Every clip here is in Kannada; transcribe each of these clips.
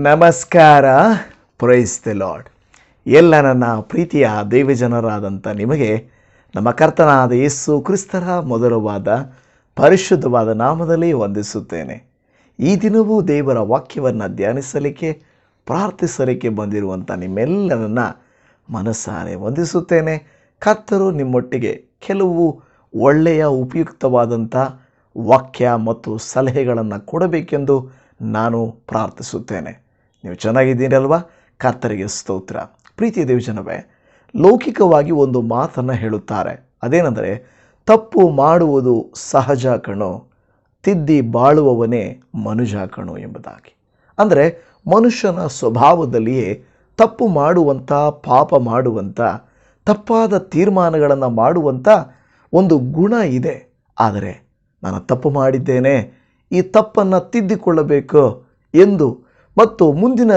ನಮಸ್ಕಾರ. Praise the Lord. ಎಲ್ಲ ನನ್ನ ಪ್ರೀತಿಯ ದೇವಜನರಾದಂಥ ನಿಮಗೆ ನಮ್ಮ ಕರ್ತನಾದ ಯೇಸು ಕ್ರಿಸ್ತರ ಮಧುರವಾದ ಪರಿಶುದ್ಧವಾದ ನಾಮದಲ್ಲಿ ವಂದಿಸುತ್ತೇನೆ. ಈ ದಿನವೂ ದೇವರ ವಾಕ್ಯವನ್ನು ಧ್ಯಾನಿಸಲಿಕ್ಕೆ ಪ್ರಾರ್ಥಿಸಲಿಕ್ಕೆ ಬಂದಿರುವಂಥ ನಿಮ್ಮೆಲ್ಲರನ್ನ ಮನಸ್ಸಾರೆ ವಂದಿಸುತ್ತೇನೆ. ಕರ್ತರು ನಿಮ್ಮೊಟ್ಟಿಗೆ ಕೆಲವು ಒಳ್ಳೆಯ ಉಪಯುಕ್ತವಾದಂಥ ವಾಕ್ಯ ಮತ್ತು ಸಲಹೆಗಳನ್ನು ಕೊಡಬೇಕೆಂದು ನಾನು ಪ್ರಾರ್ಥಿಸುತ್ತೇನೆ. ನೀವು ಚೆನ್ನಾಗಿದ್ದೀರಲ್ವಾ? ಕರ್ತರಿಗೆ ಸ್ತೋತ್ರ. ಪ್ರೀತಿಯ ದೇವಜನವೇ, ಲೌಕಿಕವಾಗಿ ಒಂದು ಮಾತನ್ನು ಹೇಳುತ್ತಾರೆ. ಅದೇನೆಂದರೆ, ತಪ್ಪು ಮಾಡುವುದು ಸಹಜ ಕಣೋ, ತಿದ್ದಿ ಬಾಳುವವನೇ ಮನುಜ ಕಣೋ ಎಂಬುದಾಗಿ. ಅಂದರೆ ಮನುಷ್ಯನ ಸ್ವಭಾವದಲ್ಲಿಯೇ ತಪ್ಪು ಮಾಡುವಂಥ, ಪಾಪ ಮಾಡುವಂಥ, ತಪ್ಪಾದ ತೀರ್ಮಾನಗಳನ್ನು ಮಾಡುವಂಥ ಒಂದು ಗುಣ ಇದೆ. ಆದರೆ ನಾನು ತಪ್ಪು ಮಾಡಿದ್ದೇನೆ, ಈ ತಪ್ಪನ್ನು ತಿದ್ದಿಕೊಳ್ಳಬೇಕು ಎಂದು ಮತ್ತು ಮುಂದಿನ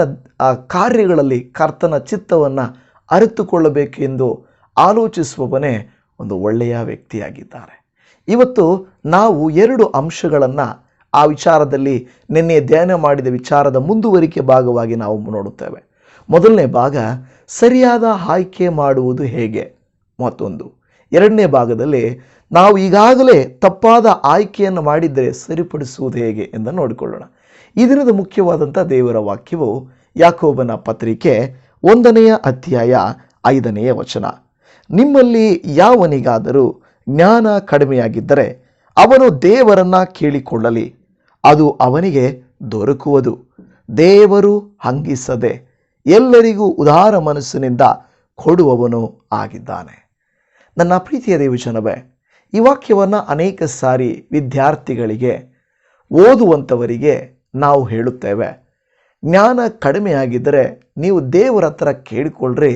ಕಾರ್ಯಗಳಲ್ಲಿ ಕರ್ತನ ಚಿತ್ತವನ್ನು ಅರಿತುಕೊಳ್ಳಬೇಕು ಎಂದು ಆಲೋಚಿಸುವವನೇ ಒಂದು ಒಳ್ಳೆಯ ವ್ಯಕ್ತಿಯಾಗಿದ್ದಾರೆ. ಇವತ್ತು ನಾವು ಎರಡು ಅಂಶಗಳನ್ನು ಆ ವಿಚಾರದಲ್ಲಿ ನಿನ್ನೆ ಧ್ಯಾನ ಮಾಡಿದ ವಿಚಾರದ ಮುಂದುವರಿಕೆ ಭಾಗವಾಗಿ ನಾವು ನೋಡುತ್ತೇವೆ. ಮೊದಲನೇ ಭಾಗ ಸರಿಯಾದ ಆಯ್ಕೆ ಮಾಡುವುದು ಹೇಗೆ, ಮತ್ತೊಂದು ಎರಡನೇ ಭಾಗದಲ್ಲಿ ನಾವು ಈಗಾಗಲೇ ತಪ್ಪಾದ ಆಯ್ಕೆಯನ್ನು ಮಾಡಿದರೆ ಸರಿಪಡಿಸುವುದು ಹೇಗೆ ಎಂದು ನೋಡಿಕೊಳ್ಳೋಣ. ಈ ದಿನದ ಮುಖ್ಯವಾದಂಥ ದೇವರ ವಾಕ್ಯವು ಯಾಕೋಬನ ಪತ್ರಿಕೆ 1ನೇ ಅಧ್ಯಾಯ 5ನೇ ವಚನ. ನಿಮ್ಮಲ್ಲಿ ಯಾವನಿಗಾದರೂ ಜ್ಞಾನ ಕಡಿಮೆಯಾಗಿದ್ದರೆ ಅವನು ದೇವರನ್ನು ಕೇಳಿಕೊಳ್ಳಲಿ, ಅದು ಅವನಿಗೆ ದೊರಕುವುದು. ದೇವರು ಹಂಗಿಸದೆ ಎಲ್ಲರಿಗೂ ಉದಾರ ಮನಸ್ಸಿನಿಂದ ಕೊಡುವವನು ಆಗಿದ್ದಾನೆ. ನನ್ನ ಪ್ರೀತಿಯ ದೇವಜನವೇ, ಈ ವಾಕ್ಯವನ್ನು ಅನೇಕ ಸಾರಿ ವಿದ್ಯಾರ್ಥಿಗಳಿಗೆ, ಓದುವಂಥವರಿಗೆ ನಾವು ಹೇಳುತ್ತೇವೆ. ಜ್ಞಾನ ಕಡಿಮೆಯಾಗಿದ್ದರೆ ನೀವು ದೇವರ ಹತ್ರ ಕೇಳಿಕೊಳ್ಳ್ರಿ,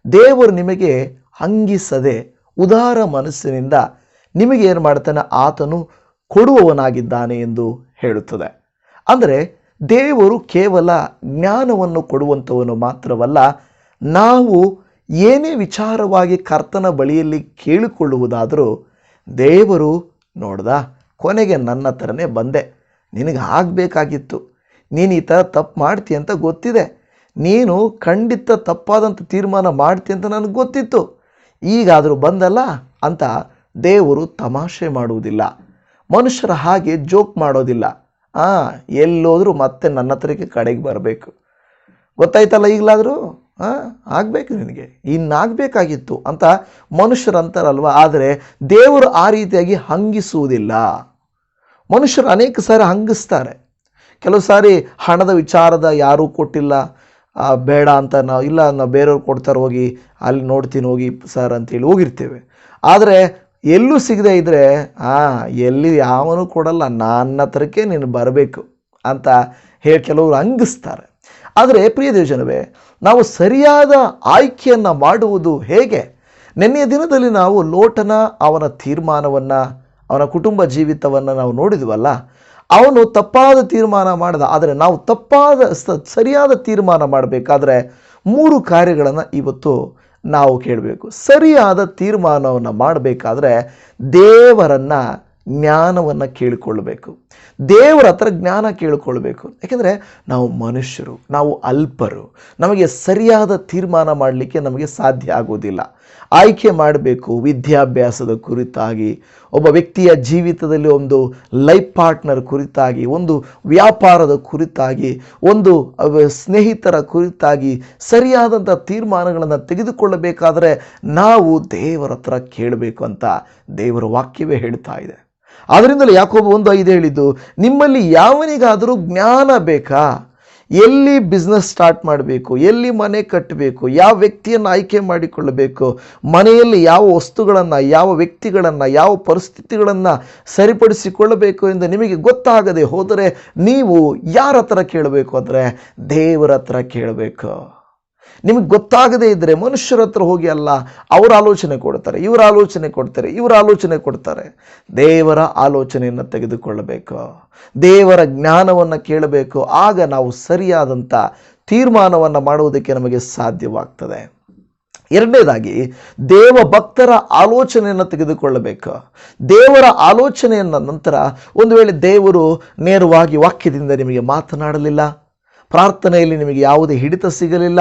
ದೇವರು ನಿಮಗೆ ಹಂಗಿಸದೆ ಉದಾರ ಮನಸ್ಸಿನಿಂದ ನಿಮಗೆ ಏನು ಮಾಡ್ತಾನೆ, ಆತನು ಕೊಡುವವನಾಗಿದ್ದಾನೆ ಎಂದು ಹೇಳುತ್ತದೆ. ಅಂದರೆ ದೇವರು ಕೇವಲ ಜ್ಞಾನವನ್ನು ಕೊಡುವಂಥವನು ಮಾತ್ರವಲ್ಲ, ನಾವು ಏನೇ ವಿಚಾರವಾಗಿ ಕರ್ತನ ಬಳಿಯಲ್ಲಿ ಕೇಳಿಕೊಳ್ಳುವುದಾದರೂ ದೇವರು ನೋಡ್ದ, ಕೊನೆಗೆ ನನ್ನ ಹತ್ರನೇ ಬಂದೆ, ನಿನಗೆ ಆಗಬೇಕಾಗಿತ್ತು, ನೀನು ಈ ಥರ ತಪ್ಪು ಮಾಡ್ತೀಯ ಅಂತ ಗೊತ್ತಿದೆ, ನೀನು ಖಂಡಿತ ತಪ್ಪಾದಂಥ ತೀರ್ಮಾನ ಮಾಡ್ತೀಯ ಅಂತ ನನಗೆ ಗೊತ್ತಿತ್ತು, ಈಗಾದರೂ ಬಂದಲ್ಲ ಅಂತ ದೇವರು ತಮಾಷೆ ಮಾಡುವುದಿಲ್ಲ. ಮನುಷ್ಯರ ಹಾಗೆ ಜೋಕ್ ಮಾಡೋದಿಲ್ಲ. ಎಲ್ಲೋದ್ರೂ ಮತ್ತೆ ನನ್ನ ಹತ್ರಕ್ಕೆ ಕಡೆಗೆ ಬರಬೇಕು, ಗೊತ್ತಾಯ್ತಲ್ಲ, ಈಗಲಾದರೂ ಆಗಬೇಕು, ನಿನಗೆ ಇನ್ನಾಗಬೇಕಾಗಿತ್ತು ಅಂತ ಮನುಷ್ಯರು ಅಂತಾರಲ್ವ. ಆದರೆ ದೇವರು ಆ ರೀತಿಯಾಗಿ ಹಂಗಿಸುವುದಿಲ್ಲ. ಮನುಷ್ಯರು ಅನೇಕ ಸಾರಿ ಹಂಗಿಸ್ತಾರೆ. ಕೆಲವು ಸಾರಿ ಹಣದ ವಿಚಾರದ ಯಾರೂ ಕೊಟ್ಟಿಲ್ಲ, ಬೇಡ ಅಂತ ನಾವು ಬೇರೆಯವ್ರು ಕೊಡ್ತಾರೆ, ಹೋಗಿ ಅಲ್ಲಿ ನೋಡ್ತೀನಿ ಹೋಗಿ ಸರ್ ಅಂತೇಳಿ ಹೋಗಿರ್ತೇವೆ. ಆದರೆ ಎಲ್ಲೂ ಸಿಗದೆ ಇದ್ದರೆ ಎಲ್ಲಿ ಯಾವನೂ ಕೊಡಲ್ಲ, ನನ್ನ ಹತ್ರಕ್ಕೆ ನೀನು ಬರಬೇಕು ಅಂತ ಹೇಳಿ ಕೆಲವರು ಹಂಗಿಸ್ತಾರೆ. ಆದರೆ ಪ್ರಿಯ ದೇವಜನವೇ, ನಾವು ಸರಿಯಾದ ಆಯ್ಕೆಯನ್ನು ಮಾಡುವುದು ಹೇಗೆ? ನಿನ್ನೆಯ ದಿನದಲ್ಲಿ ನಾವು ಲೋಟನ ಅವನ ತೀರ್ಮಾನವನ್ನು, ಅವನ ಕುಟುಂಬ ಜೀವಿತವನ್ನು ನಾವು ನೋಡಿದ್ವಲ್ಲ. ಅವನು ತಪ್ಪಾದ ತೀರ್ಮಾನ ಮಾಡಿದ. ಆದರೆ ನಾವು ಸರಿಯಾದ ತೀರ್ಮಾನ ಮಾಡಬೇಕಾದ್ರೆ 3 ಕಾರ್ಯಗಳನ್ನು ಇವತ್ತು ನಾವು ಕೇಳಬೇಕು. ಸರಿಯಾದ ತೀರ್ಮಾನವನ್ನು ಮಾಡಬೇಕಾದ್ರೆ ದೇವರನ್ನು ಜ್ಞಾನವನ್ನು ಕೇಳಿಕೊಳ್ಳಬೇಕು, ದೇವರ ಹತ್ರ ಜ್ಞಾನ ಕೇಳಿಕೊಳ್ಬೇಕು. ಯಾಕೆಂದರೆ ನಾವು ಮನುಷ್ಯರು, ನಾವು ಅಲ್ಪರು, ನಮಗೆ ಸರಿಯಾದ ತೀರ್ಮಾನ ಮಾಡಲಿಕ್ಕೆ ನಮಗೆ ಸಾಧ್ಯ ಆಗೋದಿಲ್ಲ. ಆಯ್ಕೆ ಮಾಡಬೇಕು ವಿದ್ಯಾಭ್ಯಾಸದ ಕುರಿತಾಗಿ, ಒಬ್ಬ ವ್ಯಕ್ತಿಯ ಜೀವಿತದಲ್ಲಿ ಒಂದು ಲೈಫ್ ಪಾರ್ಟ್ನರ್ ಕುರಿತಾಗಿ, ಒಂದು ವ್ಯಾಪಾರದ ಕುರಿತಾಗಿ, ಒಂದು ಸ್ನೇಹಿತರ ಕುರಿತಾಗಿ ಸರಿಯಾದಂಥ ತೀರ್ಮಾನಗಳನ್ನು ತೆಗೆದುಕೊಳ್ಳಬೇಕಾದರೆ ನಾವು ದೇವರ ಹತ್ರ ಕೇಳಬೇಕು ಅಂತ ದೇವರ ವಾಕ್ಯವೇ ಹೇಳ್ತಾ ಇದೆ. ಆದ್ದರಿಂದಲೇ ಯಾಕೋಬ 1:5 ಹೇಳಿದ್ದು, ನಿಮ್ಮಲ್ಲಿ ಯಾವನಿಗಾದರೂ ಜ್ಞಾನ ಬೇಕಾ? ಎಲ್ಲಿ ಬಿಸ್ನೆಸ್ ಸ್ಟಾರ್ಟ್ ಮಾಡಬೇಕು, ಎಲ್ಲಿ ಮನೆ ಕಟ್ಟಬೇಕು, ಯಾವ ವ್ಯಕ್ತಿಯನ್ನು ಆಯ್ಕೆ ಮಾಡಿಕೊಳ್ಳಬೇಕು, ಮನೆಯಲ್ಲಿ ಯಾವ ವಸ್ತುಗಳನ್ನು, ಯಾವ ವ್ಯಕ್ತಿಗಳನ್ನು, ಯಾವ ಪರಿಸ್ಥಿತಿಗಳನ್ನು ಸರಿಪಡಿಸಿಕೊಳ್ಳಬೇಕು ಎಂದು ನಿಮಗೆ ಗೊತ್ತಾಗದೆ ಹೋದರೆ ನೀವು ಯಾರ ಹತ್ರ ಕೇಳಬೇಕು ಅಂದರೆ ದೇವರ ಹತ್ರ ಕೇಳಬೇಕು. ನಿಮಗೆ ಗೊತ್ತಾಗದೇ ಇದ್ದರೆ ಮನುಷ್ಯರ ಹತ್ರ ಹೋಗಿ ಅಲ್ಲ, ಅವರ ಆಲೋಚನೆ ಕೊಡ್ತಾರೆ, ಇವರ ಆಲೋಚನೆ ಕೊಡ್ತಾರೆ, ಇವರ ಆಲೋಚನೆ ಕೊಡ್ತಾರೆ. ದೇವರ ಆಲೋಚನೆಯನ್ನು ತೆಗೆದುಕೊಳ್ಳಬೇಕು, ದೇವರ ಜ್ಞಾನವನ್ನು ಕೇಳಬೇಕು. ಆಗ ನಾವು ಸರಿಯಾದಂಥ ತೀರ್ಮಾನವನ್ನು ಮಾಡುವುದಕ್ಕೆ ನಮಗೆ ಸಾಧ್ಯವಾಗ್ತದೆ. ಎರಡನೇದಾಗಿ ದೇವ ಭಕ್ತರ ಆಲೋಚನೆಯನ್ನು ತೆಗೆದುಕೊಳ್ಳಬೇಕು. ದೇವರ ಆಲೋಚನೆಯನ್ನು ನಂತರ ಒಂದು ವೇಳೆ ದೇವರು ನೇರವಾಗಿ ವಾಕ್ಯದಿಂದ ನಿಮಗೆ ಮಾತನಾಡಲಿಲ್ಲ, ಪ್ರಾರ್ಥನೆಯಲ್ಲಿ ನಿಮಗೆ ಯಾವುದೇ ಹಿಡಿತ ಸಿಗಲಿಲ್ಲ,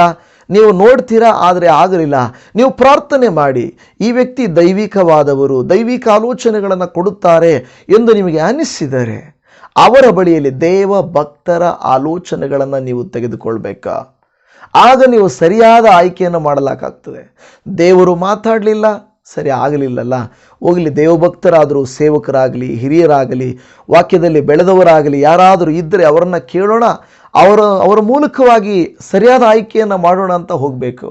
ನೀವು ನೋಡ್ತೀರಾ ಆದರೆ ಆಗಲಿಲ್ಲ, ನೀವು ಪ್ರಾರ್ಥನೆ ಮಾಡಿ ಈ ವ್ಯಕ್ತಿ ದೈವಿಕವಾದವರು, ದೈವಿಕ ಆಲೋಚನೆಗಳನ್ನು ಕೊಡುತ್ತಾರೆ ಎಂದು ನಿಮಗೆ ಅನಿಸಿದರೆ ಅವರ ಬಳಿಯಲ್ಲಿ ದೇವ ಭಕ್ತರ ಆಲೋಚನೆಗಳನ್ನು ನೀವು ತೆಗೆದುಕೊಳ್ಬೇಕಾ. ಆಗ ನೀವು ಸರಿಯಾದ ಆಯ್ಕೆಯನ್ನು ಮಾಡಲಾಗ್ತದೆ. ದೇವರು ಮಾತಾಡಲಿಲ್ಲ, ಸರಿ ಆಗಲಿಲ್ಲಲ್ಲ, ಹೋಗಲಿ ದೇವಭಕ್ತರಾದರೂ, ಸೇವಕರಾಗಲಿ, ಹಿರಿಯರಾಗಲಿ, ವಾಕ್ಯದಲ್ಲಿ ಬೆಳೆದವರಾಗಲಿ ಯಾರಾದರೂ ಇದ್ದರೆ ಅವರನ್ನು ಕೇಳೋಣ, ಅವರ ಮೂಲಕವಾಗಿ ಸರಿಯಾದ ಆಯ್ಕೆಯನ್ನು ಮಾಡೋಣ ಅಂತ ಹೋಗಬೇಕು.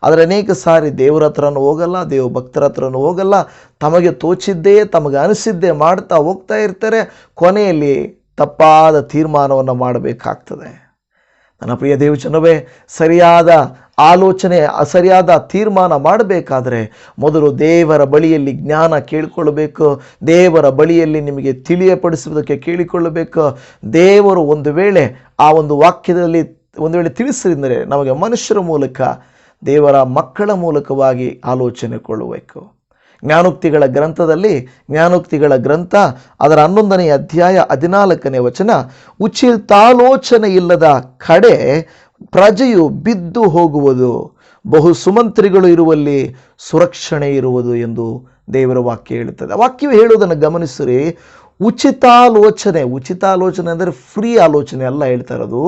ಆದರೆ ಅನೇಕ ಸಾರಿ ದೇವರ ಹತ್ರನೂ ಹೋಗಲ್ಲ, ದೇವಭಕ್ತರ ಹತ್ರನೂ ಹೋಗಲ್ಲ, ತಮಗೆ ತೋಚಿದ್ದೇ ತಮಗೆ ಅನಿಸಿದ್ದೇ ಮಾಡ್ತಾ ಹೋಗ್ತಾ ಇರ್ತಾರೆ. ಕೊನೆಯಲ್ಲಿ ತಪ್ಪಾದ ತೀರ್ಮಾನವನ್ನು ಮಾಡಬೇಕಾಗ್ತದೆ. ನನ್ನ ಪ್ರಿಯ ದೇವಜನವೇ, ಸರಿಯಾದ ಆಲೋಚನೆ, ಸರಿಯಾದ ತೀರ್ಮಾನ ಮಾಡಬೇಕಾದ್ರೆ ಮೊದಲು ದೇವರ ಬಳಿಯಲ್ಲಿ ಜ್ಞಾನ ಕೇಳಿಕೊಳ್ಳಬೇಕು, ದೇವರ ಬಳಿಯಲ್ಲಿ ನಿಮಗೆ ತಿಳಿಯಪಡಿಸುವುದಕ್ಕೆ ಕೇಳಿಕೊಳ್ಳಬೇಕು. ದೇವರು ಒಂದು ವೇಳೆ ಆ ಒಂದು ವಾಕ್ಯದಲ್ಲಿ ಒಂದು ವೇಳೆ ತಿಳಿಸಿದರೆ ನಮಗೆ ಮನುಷ್ಯರ ಮೂಲಕ, ದೇವರ ಮಕ್ಕಳ ಮೂಲಕವಾಗಿ ಆಲೋಚನೆ ಕೊಳ್ಳಬೇಕು. ಜ್ಞಾನೋಕ್ತಿಗಳ ಗ್ರಂಥದಲ್ಲಿ, ಜ್ಞಾನೋಕ್ತಿಗಳ ಗ್ರಂಥ ಅದರ 11ನೇ ಅಧ್ಯಾಯ 14ನೇ ವಚನ, ಉಚಿತಾಲೋಚನೆ ಇಲ್ಲದ ಕಡೆ ಪ್ರಜೆಯು ಬಿದ್ದು ಹೋಗುವುದು, ಬಹು ಸುಮಂತ್ರಿಗಳು ಇರುವಲ್ಲಿ ಸುರಕ್ಷಣೆ ಇರುವುದು ಎಂದು ದೇವರ ವಾಕ್ಯ ಹೇಳುತ್ತದೆ. ವಾಕ್ಯವು ಹೇಳುವುದನ್ನು ಗಮನಿಸಿರಿ. ಉಚಿತಾಲೋಚನೆ ಅಂದರೆ ಫ್ರೀ ಆಲೋಚನೆ ಅಲ್ಲ ಹೇಳ್ತಾ ಇರೋದು.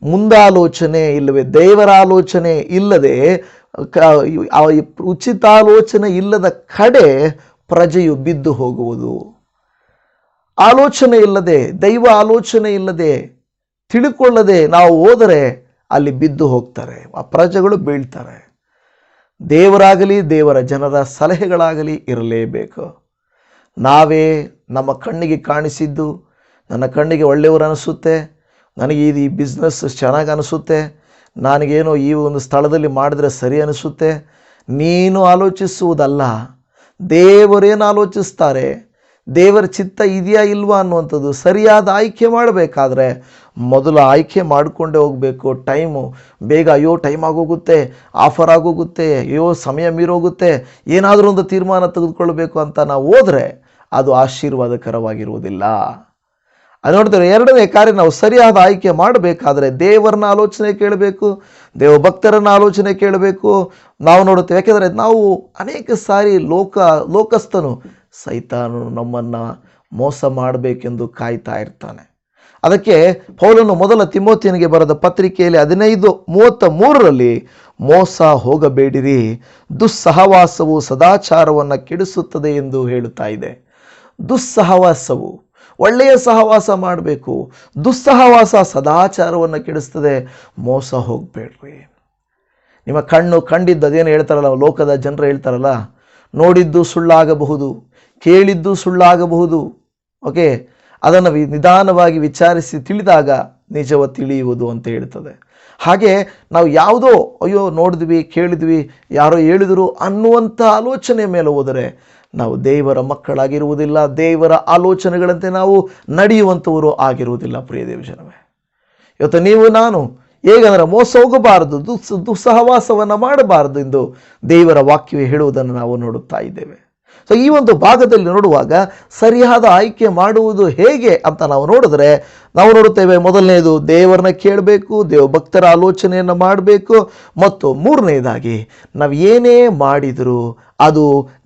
ಮುಂದಾಲೋಚನೆ ಇಲ್ಲವೇ ದೇವರ ಆಲೋಚನೆ ಇಲ್ಲದೆ, ಉಚಿತಾಲೋಚನೆ ಇಲ್ಲದ ಕಡೆ ಪ್ರಜೆಯು ಬಿದ್ದು ಹೋಗುವುದು. ಆಲೋಚನೆ ಇಲ್ಲದೆ, ದೈವ ಆಲೋಚನೆ ಇಲ್ಲದೆ, ತಿಳ್ಕೊಳ್ಳದೆ ನಾವು ಹೋದರೆ ಅಲ್ಲಿ ಬಿದ್ದು ಹೋಗ್ತಾರೆ, ಆ ಪ್ರಜೆಗಳು ಬೀಳ್ತಾರೆ. ದೇವರಾಗಲಿ ದೇವರ ಜನರ ಸಲಹೆಗಳಾಗಲಿ ಇರಲೇಬೇಕು. ನಾವೇ ನಮ್ಮ ಕಣ್ಣಿಗೆ ಕಾಣಿಸಿದ್ದು, ನನ್ನ ಕಣ್ಣಿಗೆ ಒಳ್ಳೆಯವರು ಅನಿಸುತ್ತೆ, ನನಗೆ ಈ ಬಿಸ್ನೆಸ್ ಚೆನ್ನಾಗಿ ಅನಿಸುತ್ತೆ, ನನಗೇನೋ ಈ ಒಂದು ಸ್ಥಳದಲ್ಲಿ ಮಾಡಿದ್ರೆ ಸರಿ ಅನಿಸುತ್ತೆ, ನೀನು ಆಲೋಚಿಸುವುದಲ್ಲ, ದೇವರೇನು ಆಲೋಚಿಸ್ತಾರೆ, ದೇವರ ಚಿತ್ತ ಇದೆಯಾ ಇಲ್ವಾ ಅನ್ನುವಂಥದ್ದು ಸರಿಯಾದ ಆಯ್ಕೆ ಮಾಡಬೇಕಾದ್ರೆ ಮೊದಲು ಆಯ್ಕೆ ಮಾಡಿಕೊಂಡೇ ಹೋಗಬೇಕು. ಟೈಮು ಬೇಗ, ಅಯ್ಯೋ ಟೈಮ್ ಆಗೋಗುತ್ತೆ, ಆಫರ್ ಆಗೋಗುತ್ತೆ, ಅಯ್ಯೋ ಸಮಯ ಮೀರೋಗುತ್ತೆ, ಏನಾದರೂ ಒಂದು ತೀರ್ಮಾನ ತೆಗೆದುಕೊಳ್ಬೇಕು ಅಂತ ನಾವು ಹೋದರೆ ಅದು ಆಶೀರ್ವಾದಕರವಾಗಿರುವುದಿಲ್ಲ. ಅದು ನೋಡ್ತಾರೆ. ಎರಡನೇ ಕಾರ್ಯ, ನಾವು ಸರಿಯಾದ ಆಯ್ಕೆ ಮಾಡಬೇಕಾದ್ರೆ ದೇವರನ್ನ ಆಲೋಚನೆ ಕೇಳಬೇಕು, ದೇವಭಕ್ತರನ್ನ ಆಲೋಚನೆ ಕೇಳಬೇಕು. ನಾವು ನೋಡುತ್ತೇವೆ, ಯಾಕೆಂದರೆ ನಾವು ಅನೇಕ ಸಾರಿ ಲೋಕಸ್ಥನು ಸೈತಾನನು ನಮ್ಮನ್ನು ಮೋಸ ಮಾಡಬೇಕೆಂದು ಕಾಯ್ತಾ ಇರ್ತಾನೆ. ಅದಕ್ಕೆ ಪೌಲನು ಮೊದಲ ತಿಮೋಥಿಯನಿಗೆ ಬರೆದ ಪತ್ರಿಕೆಯಲ್ಲಿ 15:33 ಮೋಸ ಹೋಗಬೇಡಿರಿ, ದುಸ್ಸಹವಾಸವು ಸದಾಚಾರವನ್ನು ಕೆಡಿಸುತ್ತದೆ ಎಂದು ಹೇಳುತ್ತಾ ಇದೆ. ದುಸ್ಸಹವಾಸವು, ಒಳ್ಳೆಯ ಸಹವಾಸ ಮಾಡಬೇಕು, ದುಸ್ಸಹವಾಸ ಸದಾಚಾರವನ್ನು ಕೆಡಿಸ್ತದೆ. ಮೋಸ ಹೋಗಬೇಡ್ರಿ. ನಿಮ್ಮ ಕಣ್ಣು ಕಂಡಿದ್ದು, ಅದೇನು ಹೇಳ್ತಾರಲ್ಲ ಲೋಕದ ಜನರು ಹೇಳ್ತಾರಲ್ಲ, ನೋಡಿದ್ದು ಸುಳ್ಳಾಗಬಹುದು, ಕೇಳಿದ್ದು ಸುಳ್ಳಾಗಬಹುದು. ಓಕೆ, ಅದನ್ನು ನಿಧಾನವಾಗಿ ವಿಚಾರಿಸಿ ತಿಳಿದಾಗ ನಿಜವ ತಿಳಿಯುವುದು ಅಂತ ಹೇಳ್ತದೆ. ಹಾಗೆ ನಾವು ಯಾವುದೋ ಅಯ್ಯೋ ನೋಡಿದ್ವಿ, ಕೇಳಿದ್ವಿ, ಯಾರೋ ಹೇಳಿದರು ಅನ್ನುವಂಥ ಆಲೋಚನೆ ಮೇಲೆ ಹೋದರೆ ನಾವು ದೇವರ ಮಕ್ಕಳಾಗಿರುವುದಿಲ್ಲ, ದೇವರ ಆಲೋಚನೆಗಳಂತೆ ನಾವು ನಡೆಯುವಂಥವರು ಆಗಿರುವುದಿಲ್ಲ. ಪ್ರಿಯ ದೇವಜನವೇ, ಇವತ್ತು ನೀವು ನಾನು ಹೇಗಂದರೆ ಮೋಸ ಹೋಗಬಾರದು, ದುಸ್ಸಹವಾಸವನ್ನು ಮಾಡಬಾರದು ಎಂದು ದೇವರ ವಾಕ್ಯವೇ ಹೇಳುವುದನ್ನು ನಾವು ನೋಡುತ್ತಾ ಇದ್ದೇವೆ. ಸೊ ಈ ಒಂದು ಭಾಗದಲ್ಲಿ ನೋಡುವಾಗ ಸರಿಯಾದ ಆಯ್ಕೆ ಮಾಡುವುದು ಹೇಗೆ ಅಂತ ನಾವು ನೋಡಿದ್ರೆ ನಾವು ನೋಡುತ್ತೇವೆ. ಮೊದಲನೇದು, ದೇವರನ್ನ ಕೇಳಬೇಕು, ದೇವಭಕ್ತರ ಆಲೋಚನೆಯನ್ನು ಮಾಡಬೇಕು. ಮತ್ತು ಮೂರನೇದಾಗಿ, ನಾವು ಏನೇ ಮಾಡಿದರೂ ಅದು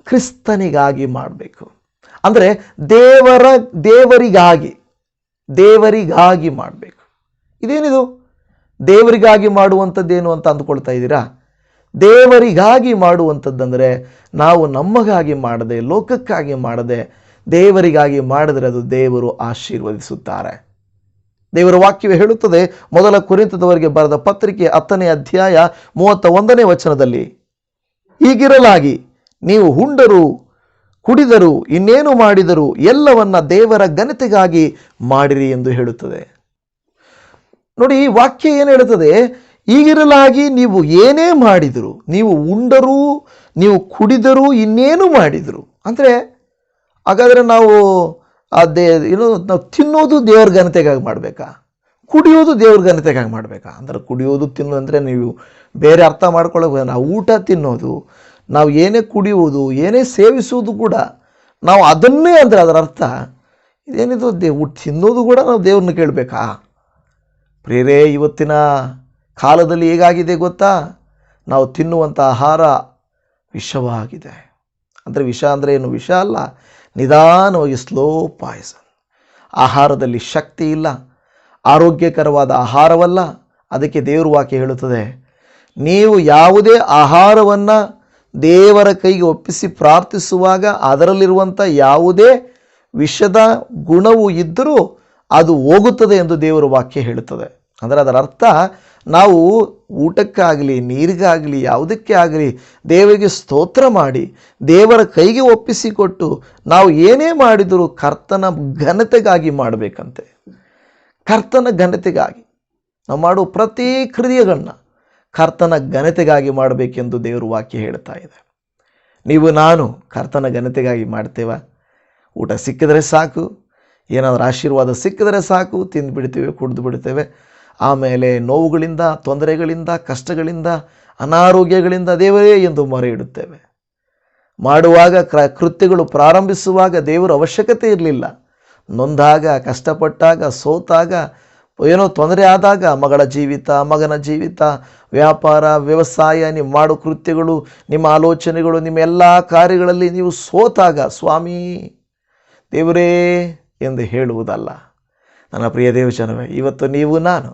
ಕ್ರಿಸ್ತನಿಗಾಗಿ ಮಾಡಬೇಕು. ಅಂದರೆ ದೇವರಿಗಾಗಿ ಮಾಡಬೇಕು. ಇದೇನಿದು ದೇವರಿಗಾಗಿ ಮಾಡುವಂಥದ್ದೇನು ಅಂತ ಅಂದ್ಕೊಳ್ತಾ ಇದ್ದೀರಾ? ದೇವರಿಗಾಗಿ ಮಾಡುವಂಥದ್ದಂದರೆ ನಾವು ನಮಗಾಗಿ ಮಾಡದೆ, ಲೋಕಕ್ಕಾಗಿ ಮಾಡದೆ, ದೇವರಿಗಾಗಿ ಮಾಡಿದರೆ ಅದು ದೇವರು ಆಶೀರ್ವದಿಸುತ್ತಾರೆ. ದೇವರ ವಾಕ್ಯವೇ ಹೇಳುತ್ತದೆ, ಮೊದಲ ಕೊರಿಂಥದವರಿಗೆ ಬರೆದ ಪತ್ರಿಕೆ 10ನೇ ಅಧ್ಯಾಯ 31ನೇ ವಚನದಲ್ಲಿ, ಹೀಗಿರಲಾಗಿ ನೀವು ಉಂಡರೂ ಕುಡಿದರೂ ಇನ್ನೇನು ಮಾಡಿದರೂ ಎಲ್ಲವನ್ನ ದೇವರ ಘನತೆಗಾಗಿ ಮಾಡಿರಿ ಎಂದು ಹೇಳುತ್ತದೆ. ನೋಡಿ, ಈ ವಾಕ್ಯ ಏನು ಹೇಳುತ್ತದೆ? ಈಗಿರಲಾಗಿ ನೀವು ಏನೇ ಮಾಡಿದರು, ನೀವು ಉಂಡರೂ, ನೀವು ಕುಡಿದರೂ, ಇನ್ನೇನು ಮಾಡಿದರು ಅಂದರೆ, ಹಾಗಾದರೆ ನಾವು ನಾವು ತಿನ್ನೋದು ದೇವ್ರ ಘನತೆಗಾಗಿ ಮಾಡಬೇಕಾ, ಕುಡಿಯೋದು ದೇವ್ರ ಘನತೆಗಾಗಿ ಮಾಡಬೇಕಾ? ಅಂದರೆ ಕುಡಿಯೋದು ತಿನ್ನೋದು ಅಂದರೆ ನೀವು ಬೇರೆ ಅರ್ಥ ಮಾಡ್ಕೊಳ್ಳೋಕೆ, ನಾವು ಊಟ ತಿನ್ನೋದು, ನಾವು ಏನೇ ಕುಡಿಯುವುದು, ಏನೇ ಸೇವಿಸುವುದು ಕೂಡ ನಾವು ಅದನ್ನೇ ಅಂದರೆ ಅದರ ಅರ್ಥ ಇದೇನಿದು, ತಿನ್ನೋದು ಕೂಡ ನಾವು ದೇವ್ರನ್ನ ಕೇಳಬೇಕಾ? ಪ್ರಿಯರೇ, ಇವತ್ತಿನ ಕಾಲದಲ್ಲಿ ಹೇಗಾಗಿದೆ ಗೊತ್ತಾ? ನಾವು ತಿನ್ನುವಂಥ ಆಹಾರ ವಿಷವಾಗಿದೆ. ಅಂದರೆ ವಿಷ ಅಂದರೆ ಏನು? ವಿಷ ಅಲ್ಲ, ನಿಧಾನವಾಗಿ ಸ್ಲೋ ಪಾಯ್ಸನ್. ಆಹಾರದಲ್ಲಿ ಶಕ್ತಿ ಇಲ್ಲ, ಆರೋಗ್ಯಕರವಾದ ಆಹಾರವಲ್ಲ. ಅದಕ್ಕೆ ದೇವರ ವಾಕ್ಯ ಹೇಳುತ್ತದೆ, ನೀವು ಯಾವುದೇ ಆಹಾರವನ್ನು ದೇವರ ಕೈಗೆ ಒಪ್ಪಿಸಿ ಪ್ರಾರ್ಥಿಸುವಾಗ ಅದರಲ್ಲಿರುವಂಥ ಯಾವುದೇ ವಿಷದ ಗುಣವು ಇದ್ದರೂ ಅದು ಹೋಗುತ್ತದೆ ಎಂದು ದೇವರ ವಾಕ್ಯ ಹೇಳುತ್ತದೆ. ಅಂದರೆ ಅದರ ಅರ್ಥ, ನಾವು ಊಟಕ್ಕಾಗಲಿ ನೀರಿಗಾಗಲಿ ಯಾವುದಕ್ಕೆ ಆಗಲಿ ದೇವರಿಗೆ ಸ್ತೋತ್ರ ಮಾಡಿ ದೇವರ ಕೈಗೆ ಒಪ್ಪಿಸಿಕೊಟ್ಟು ನಾವು ಏನೇ ಮಾಡಿದರೂ ಕರ್ತನ ಘನತೆಗಾಗಿ ಮಾಡಬೇಕಂತೆ. ಕರ್ತನ ಘನತೆಗಾಗಿ ನಾವು ಮಾಡುವ ಪ್ರತಿ ಕ್ರಿಯೆಗಳನ್ನ ಕರ್ತನ ಘನತೆಗಾಗಿ ಮಾಡಬೇಕೆಂದು ದೇವರ ವಾಕ್ಯ ಹೇಳ್ತಾ ಇದೆ. ನೀವು ನಾನು ಕರ್ತನ ಘನತೆಗಾಗಿ ಮಾಡ್ತೇವ? ಊಟ ಸಿಕ್ಕಿದರೆ ಸಾಕು, ಏನಾದರೂ ಆಶೀರ್ವಾದ ಸಿಕ್ಕಿದರೆ ಸಾಕು, ತಿಂದುಬಿಡ್ತೇವೆ, ಕುಡಿದು ಬಿಡ್ತೇವೆ. ಆಮೇಲೆ ನೋವುಗಳಿಂದ, ತೊಂದರೆಗಳಿಂದ, ಕಷ್ಟಗಳಿಂದ, ಅನಾರೋಗ್ಯಗಳಿಂದ ದೇವರೇ ಎಂದು ಮೊರೆ ಇಡುತ್ತೇವೆ. ಮಾಡುವಾಗ ಕೃತ್ಯಗಳು ಪ್ರಾರಂಭಿಸುವಾಗ ದೇವರ ಅವಶ್ಯಕತೆ ಇರಲಿಲ್ಲ. ನೊಂದಾಗ, ಕಷ್ಟಪಟ್ಟಾಗ, ಸೋತಾಗ, ಏನೋ ತೊಂದರೆ ಆದಾಗ, ಮಗಳ ಜೀವಿತ, ಮಗನ ಜೀವಿತ, ವ್ಯಾಪಾರ, ವ್ಯವಸಾಯ, ನೀವು ಮಾಡೋ ಕೃತ್ಯಗಳು, ನಿಮ್ಮ ಆಲೋಚನೆಗಳು, ನಿಮ್ಮ ಎಲ್ಲ ಕಾರ್ಯಗಳಲ್ಲಿ ನೀವು ಸೋತಾಗ ಸ್ವಾಮಿ ದೇವರೇ ಎಂದು ಹೇಳುವುದಲ್ಲ. ನನ್ನ ಪ್ರಿಯ ದೇವಜನವೇ, ಇವತ್ತು ನೀವು ನಾನು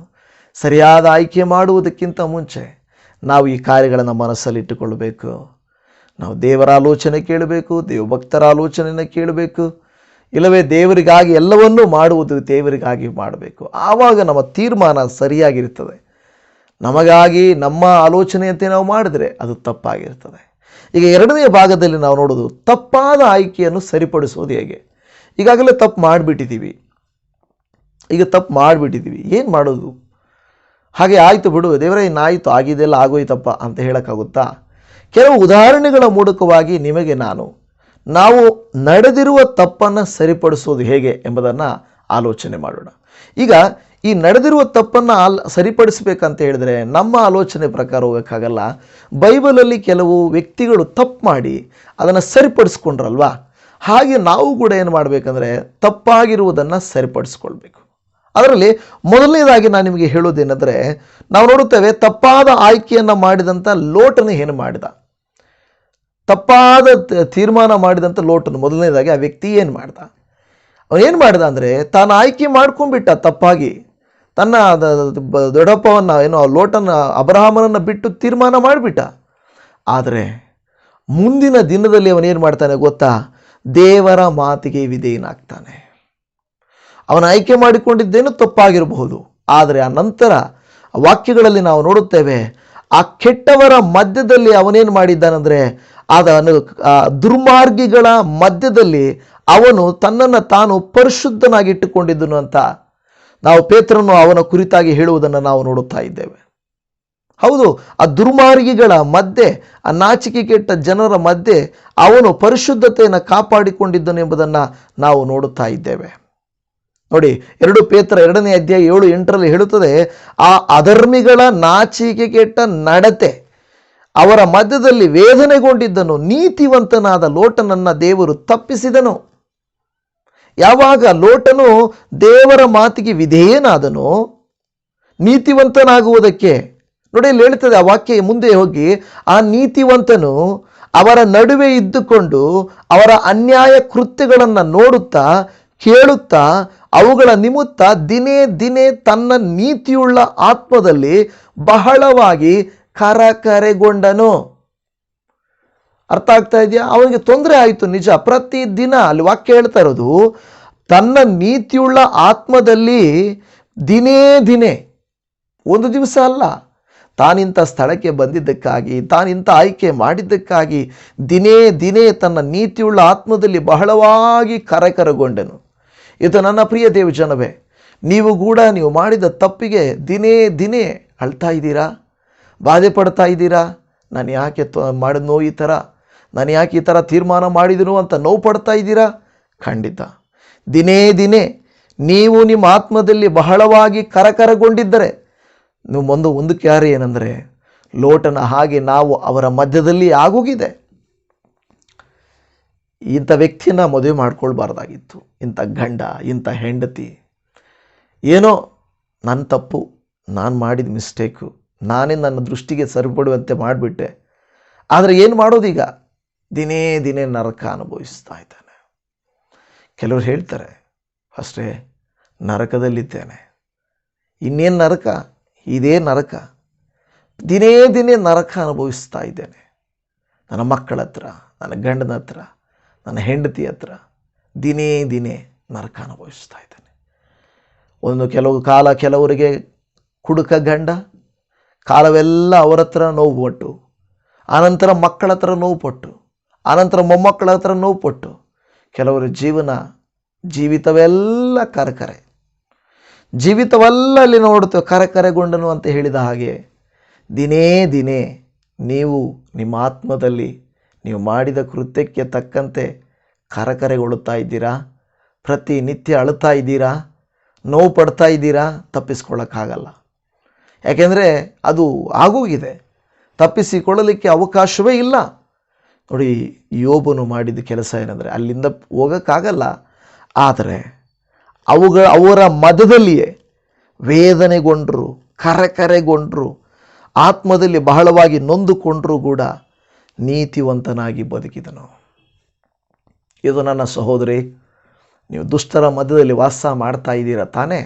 ಸರಿಯಾದ ಆಯ್ಕೆ ಮಾಡುವುದಕ್ಕಿಂತ ಮುಂಚೆ ನಾವು ಈ ಕಾರ್ಯಗಳನ್ನು ಮನಸ್ಸಲ್ಲಿಟ್ಟುಕೊಳ್ಳಬೇಕು. ನಾವು ದೇವರ ಆಲೋಚನೆ ಕೇಳಬೇಕು, ದೇವಭಕ್ತರ ಆಲೋಚನೆಯನ್ನು ಕೇಳಬೇಕು. ಇಲ್ಲವೇ ದೇವರಿಗಾಗಿ ಎಲ್ಲವನ್ನೂ ಮಾಡುವುದು ದೇವರಿಗಾಗಿ ಮಾಡಬೇಕು. ಆವಾಗ ನಮ್ಮ ತೀರ್ಮಾನ ಸರಿಯಾಗಿರ್ತದೆ. ನಮಗಾಗಿ ನಮ್ಮ ಆಲೋಚನೆಯಂತೆ ನಾವು ಮಾಡಿದರೆ ಅದು ತಪ್ಪಾಗಿರ್ತದೆ. ಈಗ ಎರಡನೆಯ ಭಾಗದಲ್ಲಿ ನಾವು ನೋಡೋದು ತಪ್ಪಾದ ಆಯ್ಕೆಯನ್ನು ಸರಿಪಡಿಸೋದು ಹೇಗೆ. ಈಗಾಗಲೇ ತಪ್ಪು ಮಾಡಿಬಿಟ್ಟಿದ್ದೀವಿ, ಏನು ಮಾಡೋದು? ಹಾಗೆ ಆಯಿತು ಬಿಡು ದೇವರೇ, ಇನ್ನಾಯಿತು, ಆಗಿದೆಲ್ಲ ಆಗೋಯ್ತಪ್ಪ ಅಂತ ಹೇಳೋಕ್ಕಾಗುತ್ತಾ? ಕೆಲವು ಉದಾಹರಣೆಗಳ ಮೂಲಕವಾಗಿ ನಿಮಗೆ ನಾವು ನಡೆದಿರುವ ತಪ್ಪನ್ನು ಸರಿಪಡಿಸೋದು ಹೇಗೆ ಎಂಬುದನ್ನು ಆಲೋಚನೆ ಮಾಡೋಣ. ಈಗ ಈ ನಡೆದಿರುವ ತಪ್ಪನ್ನು ಸರಿಪಡಿಸಬೇಕಂತ ಹೇಳಿದರೆ ನಮ್ಮ ಆಲೋಚನೆ ಪ್ರಕಾರ ಹೋಗೋಕ್ಕಾಗಲ್ಲ. ಬೈಬಲಲ್ಲಿ ಕೆಲವು ವ್ಯಕ್ತಿಗಳು ತಪ್ಪು ಮಾಡಿ ಅದನ್ನು ಸರಿಪಡಿಸ್ಕೊಂಡ್ರಲ್ವಾ, ಹಾಗೆ ನಾವು ಕೂಡ ಏನು ಮಾಡಬೇಕಂದ್ರೆ ತಪ್ಪಾಗಿರುವುದನ್ನು ಸರಿಪಡಿಸ್ಕೊಳ್ಬೇಕು. ಅದರಲ್ಲಿ ಮೊದಲನೇದಾಗಿ ನಾನು ನಿಮಗೆ ಹೇಳೋದೇನೆಂದರೆ, ನಾವು ನೋಡುತ್ತೇವೆ ತಪ್ಪಾದ ಆಯ್ಕೆಯನ್ನು ಮಾಡಿದಂಥ ಲೋಟನು ಏನು ಮಾಡಿದ? ತಪ್ಪಾದ ತೀರ್ಮಾನ ಮಾಡಿದಂಥ ಲೋಟನು ಮೊದಲನೇದಾಗಿ ಆ ವ್ಯಕ್ತಿ ಏನು ಮಾಡ್ದ? ಅವನೇನು ಮಾಡ್ದ ಅಂದರೆ ತಾನು ಆಯ್ಕೆ ಮಾಡ್ಕೊಂಡ್ಬಿಟ್ಟ ತಪ್ಪಾಗಿ. ತನ್ನ ದೊಡ್ಡಪ್ಪವನ್ನು ಲೋಟನ ಅಬ್ರಹಾಮನನ್ನು ಬಿಟ್ಟು ತೀರ್ಮಾನ ಮಾಡಿಬಿಟ್ಟ. ಆದರೆ ಮುಂದಿನ ದಿನದಲ್ಲಿ ಅವನೇನು ಮಾಡ್ತಾನೆ ಗೊತ್ತಾ? ದೇವರ ಮಾತಿಗೆ ವಿಧೇಯನಾಗ್ತಾನೆ. ಅವನ ಆಯ್ಕೆ ಮಾಡಿಕೊಂಡಿದ್ದೇನು ತಪ್ಪಾಗಿರಬಹುದು, ಆದರೆ ಆ ನಂತರ ವಾಕ್ಯಗಳಲ್ಲಿ ನಾವು ನೋಡುತ್ತೇವೆ ಆ ಕೆಟ್ಟವರ ಮಧ್ಯದಲ್ಲಿ ಅವನೇನು ಮಾಡಿದ್ದಾನೆಂದರೆ ದುರ್ಮಾರ್ಗಿಗಳ ಮಧ್ಯದಲ್ಲಿ ಅವನು ತನ್ನನ್ನು ತಾನು ಪರಿಶುದ್ಧನಾಗಿಟ್ಟುಕೊಂಡಿದ್ದನು ಅಂತ ನಾವು ಪೇತ್ರನು ಅವನ ಕುರಿತಾಗಿ ಹೇಳುವುದನ್ನು ನಾವು ನೋಡುತ್ತಾ ಇದ್ದೇವೆ. ಹೌದು, ಆ ದುರ್ಮಾರ್ಗಿಗಳ ಮಧ್ಯೆ, ಆ ನಾಚಿಕೆ ಕೆಟ್ಟ ಜನರ ಮಧ್ಯೆ ಅವನು ಪರಿಶುದ್ಧತೆಯನ್ನು ಕಾಪಾಡಿಕೊಂಡಿದ್ದನು ಎಂಬುದನ್ನು ನಾವು ನೋಡುತ್ತಾ ಇದ್ದೇವೆ. ನೋಡಿ, 2 ಪೇತ್ರ 2ನೇ ಅಧ್ಯಾಯ 7-8ರಲ್ಲಿ ಹೇಳುತ್ತದೆ, ಆ ಅಧರ್ಮಿಗಳ ನಾಚಿಕೆ ಕೆಟ್ಟ ನಡತೆ ಅವರ ಮಧ್ಯದಲ್ಲಿ ವೇದನೆಗೊಂಡಿದ್ದನು. ನೀತಿವಂತನಾದ ಲೋಟನನ್ನು ದೇವರು ತಪ್ಪಿಸಿದನು. ಯಾವಾಗ ಲೋಟನು ದೇವರ ಮಾತಿಗೆ ವಿಧೇಯನಾದನು ನೀತಿವಂತನಾಗುವುದಕ್ಕೆ, ನೋಡಿ ಇಲ್ಲಿ ಹೇಳ್ತದೆ ಆ ವಾಕ್ಯ ಮುಂದೆ ಹೋಗಿ, ಆ ನೀತಿವಂತನು ಅವರ ನಡುವೆ ಇದ್ದುಕೊಂಡು ಅವರ ಅನ್ಯಾಯ ಕೃತ್ಯಗಳನ್ನು ನೋಡುತ್ತಾ ಕೇಳುತ್ತಾ ಅವುಗಳ ನಿಮಿತ್ತ ದಿನೇ ದಿನೇ ತನ್ನ ನೀತಿಯುಳ್ಳ ಆತ್ಮದಲ್ಲಿ ಬಹಳವಾಗಿ ಕರಕರೆಗೊಂಡನು. ಅರ್ಥ ಆಗ್ತಾ ಇದೆಯಾ? ಅವನಿಗೆ ತೊಂದರೆ ಆಯಿತು ನಿಜ. ಪ್ರತಿದಿನ ಅಲ್ಲಿ ವಾಕ್ಯ ಹೇಳ್ತಾ ಇರೋದು, ತನ್ನ ನೀತಿಯುಳ್ಳ ಆತ್ಮದಲ್ಲಿ ದಿನೇ ದಿನೇ, ಒಂದು ದಿವಸ ಅಲ್ಲ, ತಾನಿಂಥ ಸ್ಥಳಕ್ಕೆ ಬಂದಿದ್ದಕ್ಕಾಗಿ, ತಾನಿಂಥ ಆಯ್ಕೆ ಮಾಡಿದ್ದಕ್ಕಾಗಿ ದಿನೇ ದಿನೇ ತನ್ನ ನೀತಿಯುಳ್ಳ ಆತ್ಮದಲ್ಲಿ ಬಹಳವಾಗಿ ಕರಕರಗೊಂಡನು. ಇದು ನನ್ನ ಪ್ರಿಯ ದೇವಜನವೇ, ನೀವು ಕೂಡ ನೀವು ಮಾಡಿದ ತಪ್ಪಿಗೆ ದಿನೇ ದಿನೇ ಅಳ್ತಾ ಇದ್ದೀರಾ, ಬಾಧೆ ಪಡ್ತಾ ಇದ್ದೀರಾ. ನಾನು ಯಾಕೆ ಮಾಡಿದ್ನೋ ಈ ಥರ, ನಾನು ಯಾಕೆ ಈ ಥರ ತೀರ್ಮಾನ ಮಾಡಿದನು ಅಂತ ನೋವು ಪಡ್ತಾ ಇದ್ದೀರಾ. ಖಂಡಿತ ದಿನೇ ದಿನೇ ನೀವು ನಿಮ್ಮ ಆತ್ಮದಲ್ಲಿ ಬಹಳವಾಗಿ ಕರಕರಗೊಂಡಿದ್ದರೆ ನೀವು ಒಂದು ಕಾರ್ಯ ಏನಂದರೆ, ಲೋಟನ ಹಾಗೆ ನಾವು ಅವರ ಮಧ್ಯದಲ್ಲಿ ಆಗೋಗಿದೆ. ಇಂಥ ವ್ಯಕ್ತಿಯನ್ನು ಮದುವೆ ಮಾಡ್ಕೊಳ್ಬಾರ್ದಾಗಿತ್ತು. ಇಂಥ ಗಂಡ, ಇಂಥ ಹೆಂಡತಿ, ಏನೋ ನನ್ನ ತಪ್ಪು, ನಾನು ಮಾಡಿದ ಮಿಸ್ಟೇಕು, ನಾನೇ ನನ್ನ ದೃಷ್ಟಿಗೆ ಸರಿಪಡುವಂತೆ ಮಾಡಿಬಿಟ್ಟೆ. ಆದರೆ ಏನು ಮಾಡೋದೀಗ? ದಿನೇ ದಿನೇ ನರಕ ಅನುಭವಿಸ್ತಾ ಇದ್ದಾನೆ. ಕೆಲವರು ಹೇಳ್ತಾರೆ, ಅಷ್ಟೇ ನರಕದಲ್ಲಿದ್ದೇನೆ. ಇನ್ನೇನು ನರಕ? ಇದೇ ನರಕ. ದಿನೇ ದಿನೇ ನರಕ ಅನುಭವಿಸ್ತಾ ಇದ್ದೇನೆ. ನನ್ನ ಮಕ್ಕಳ ಹತ್ರ, ನನ್ನ ಗಂಡನ ಹತ್ರ, ನನ್ನ ಹೆಂಡತಿ ಹತ್ರ ದಿನೇ ದಿನೇ ನರಕ ಅನುಭವಿಸ್ತಾ ಇದ್ದೇನೆ. ಕೆಲವರಿಗೆ ಕುಡುಕ ಗಂಡ, ಕಾಲವೆಲ್ಲ ಅವರ ಹತ್ರ ನೋವು ಪಟ್ಟು, ಆನಂತರ ಮಕ್ಕಳ ಹತ್ರ ನೋವು ಪಟ್ಟು, ಆನಂತರ ಮೊಮ್ಮಕ್ಕಳ ಹತ್ರ ನೋವು ಪಟ್ಟು, ಕೆಲವರ ಜೀವಿತವೆಲ್ಲ ಕರಕರೆ. ಜೀವಿತವೆಲ್ಲ ಅಲ್ಲಿ ನೋಡುತ್ತೇವೆ ಕರಕರೆಗೊಂಡನು ಅಂತ ಹೇಳಿದ ಹಾಗೆ ದಿನೇ ದಿನೇ ನೀವು ನಿಮ್ಮ ಆತ್ಮದಲ್ಲಿ ನೀವು ಮಾಡಿದ ಕೃತ್ಯಕ್ಕೆ ತಕ್ಕಂತೆ ಕರಕರೆಗೊಳ್ಳುತ್ತಾ ಇದ್ದೀರಾ. ಪ್ರತಿನಿತ್ಯ ಅಳುತ್ತಾ ಇದ್ದೀರಾ, ನೋವು ಪಡ್ತಾ ಇದ್ದೀರಾ. ತಪ್ಪಿಸ್ಕೊಳ್ಳೋಕ್ಕಾಗಲ್ಲ. ಯಾಕೆಂದರೆ ಅದು ಆಗೋಗಿದೆ. ತಪ್ಪಿಸಿಕೊಳ್ಳಲಿಕ್ಕೆ ಅವಕಾಶವೇ ಇಲ್ಲ. ನೋಡಿ, ಯೋಬನು ಮಾಡಿದ ಕೆಲಸ ಏನಂದರೆ ಅಲ್ಲಿಂದ ಹೋಗೋಕ್ಕಾಗಲ್ಲ. ಆದರೆ ಅವರ ಮಧ್ಯದಲ್ಲಿಯೇ ವೇದನೆಗೊಂಡರು, ಕರಕರೆಗೊಂಡರು, ಆತ್ಮದಲ್ಲಿ ಬಹಳವಾಗಿ ನೊಂದುಕೊಂಡರೂ ಕೂಡ ನೀತಿವಂತನಾಗಿ ಬದುಕಿದನು. ಇದು ನನ್ನ ಸಹೋದರಿ, ನೀವು ದುಷ್ಟರ ಮಧ್ಯದಲ್ಲಿ ವಾಸ ಮಾಡ್ತಾ ಇದ್ದೀರಾ ತಾನೇ?